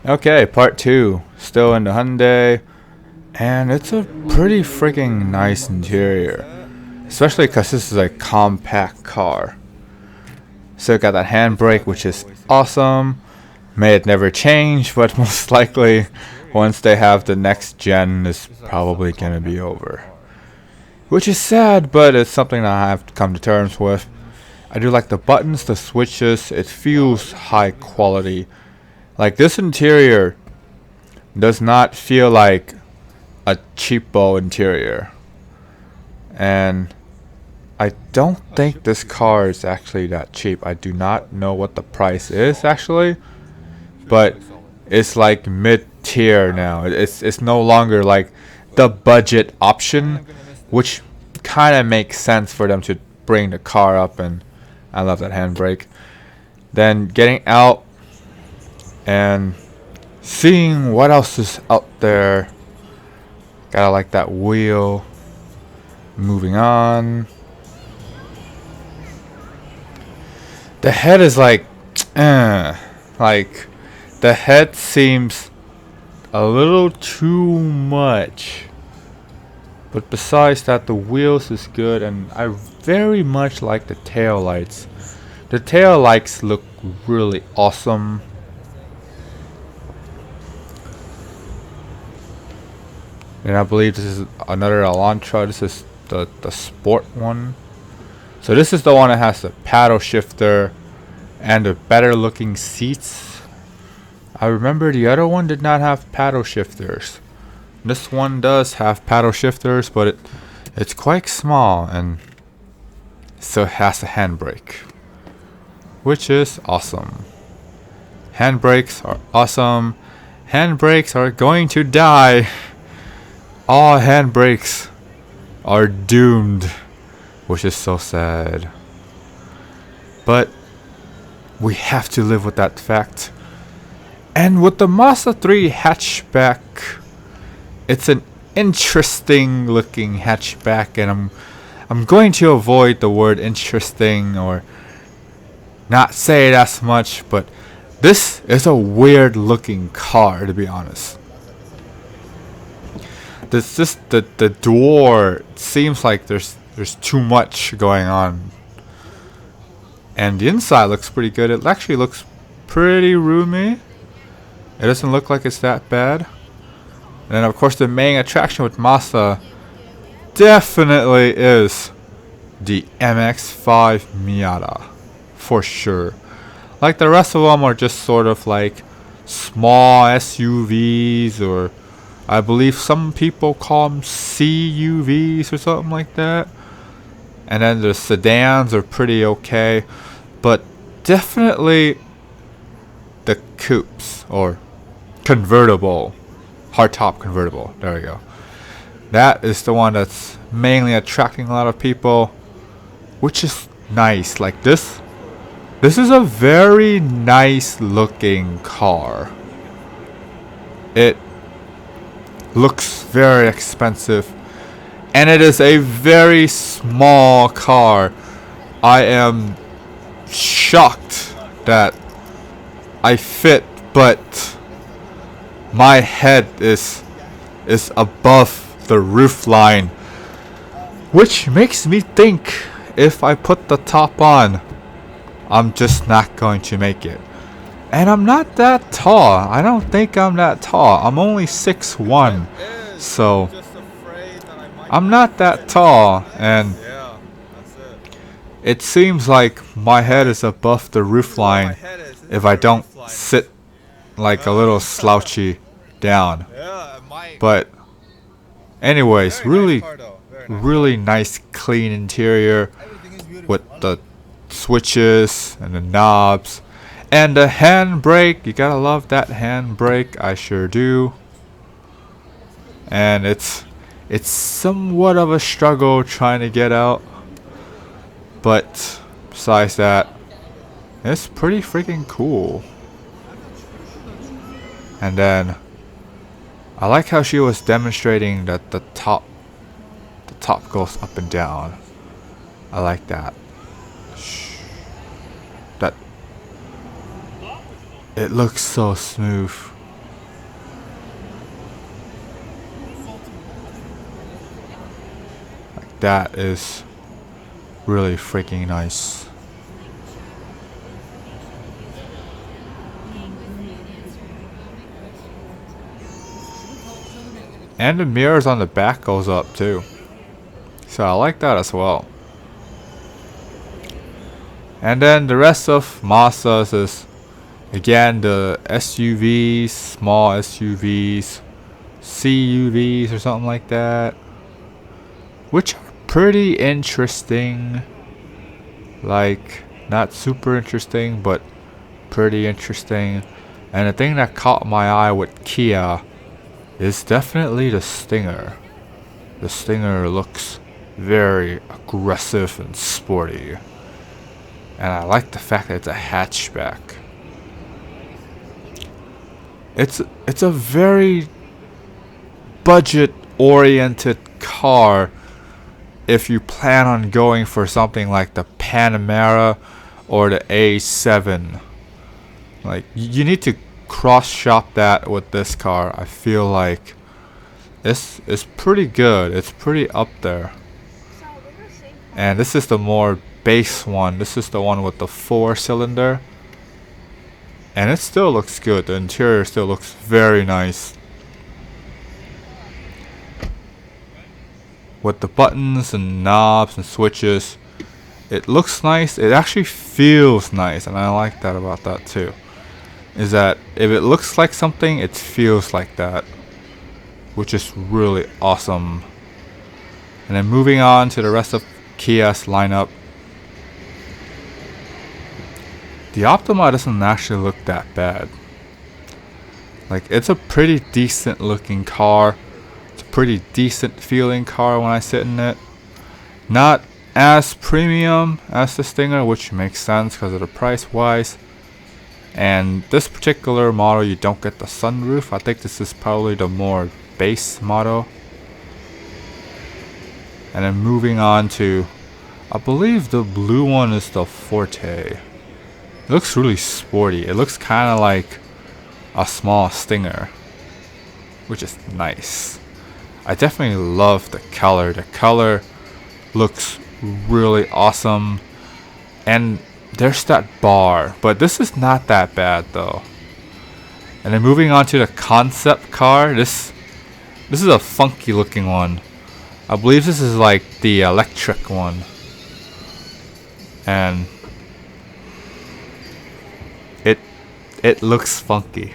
Okay, part two. Still in the Hyundai, and it's a pretty freaking nice interior, especially because this is a compact car. So it got that handbrake, which is awesome. May it never change, but most likely, once they have the next gen, is probably gonna be over. Which is sad, but it's something that I have to come to terms with. I do like the buttons, the switches. It feels high quality. Like this interior does not feel like a cheapo interior. And I don't think this car is actually that cheap. I do not know what the price is actually, but it's like mid tier now. It's no longer like the budget option, which kind of makes sense for them to bring the car up. And I love that handbrake. Then getting out and seeing what else is out there. Gotta like that wheel. Moving on. The head is like, like the head seems a little too much. But besides that, the wheels is good, and I very much like the tail lights. The tail lights look really awesome. And I believe this is another Elantra. This is the sport one. So this is the one that has the paddle shifter and the better looking seats. I remember the other one did not have paddle shifters. This one does have paddle shifters, but it's quite small, and so it has a handbrake, which is awesome. Handbrakes are awesome. Handbrakes are going to die. All handbrakes are doomed, which is so sad. But we have to live with that fact. And with the Mazda 3 hatchback, it's an interesting looking hatchback, and I'm going to avoid the word interesting or not say it as much, but this is a weird looking car, to be honest. This just the door seems like there's too much going on. And the inside looks pretty good. It actually looks pretty roomy. It doesn't look like it's that bad. And then of course the main attraction with Mazda definitely is the MX-5 Miata. For sure. Like the rest of them are just sort of like small SUVs, or I believe some people call them CUVs or something like that. And then the sedans are pretty okay. But definitely the coupes, or convertible, hardtop convertible. There we go. That is the one that's mainly attracting a lot of people, which is nice. Like this is a very nice looking car. It looks very expensive, and it is a very small car. I am shocked that I fit, but my head is above the roof line, which makes me think if I put the top on, I'm just not going to make it. And I'm not that tall. I don't think I'm that tall. I'm only 6'1", so I'm not that tall, and it seems like my head is above the roof line if I don't sit like a little slouchy down. But anyways, really nice clean interior with the switches and the knobs and the handbrake. You gotta love that handbrake. I sure do. And it's somewhat of a struggle trying to get out, but besides that, it's pretty freaking cool. And then I like how she was demonstrating that the top goes up and down. I like that. That it looks so smooth. that is really freaking nice. And the mirrors on the back goes up too. So I like that as well. And then the rest of Mazda's is again the SUVs, small SUVs, CUVs or something like that, which are pretty interesting. Like, not super interesting, but pretty interesting. And the thing that caught my eye with Kia is definitely the Stinger. The Stinger looks very aggressive and sporty. And I like the fact that it's a hatchback. It's a very budget-oriented car if you plan on going for something like the Panamera or the A7. Like, you need to cross-shop that with this car. I feel like it's pretty good. It's pretty up there. And this is the more base one. This is the one with the 4-cylinder. And it still looks good. The interior still looks very nice. With the buttons and knobs and switches, it looks nice. It actually feels nice, and I like that about that too. Is that if it looks like something, it feels like that, which is really awesome. And then moving on to the rest of Kia's lineup, the Optima doesn't actually look that bad. Like, it's a pretty decent looking car. It's a pretty decent feeling car when I sit in it. Not as premium as the Stinger, which makes sense because of the price wise. And this particular model, you don't get the sunroof. I think this is probably the more base model. And then moving on to, I believe the blue one is the Forte. It looks really sporty. It looks kind of like a small Stinger, which is nice. I definitely love the color. The color looks really awesome. And there's that bar, but this is not that bad though. And then moving on to the concept car, this is a funky looking one. I believe this is like the electric one. And it looks funky.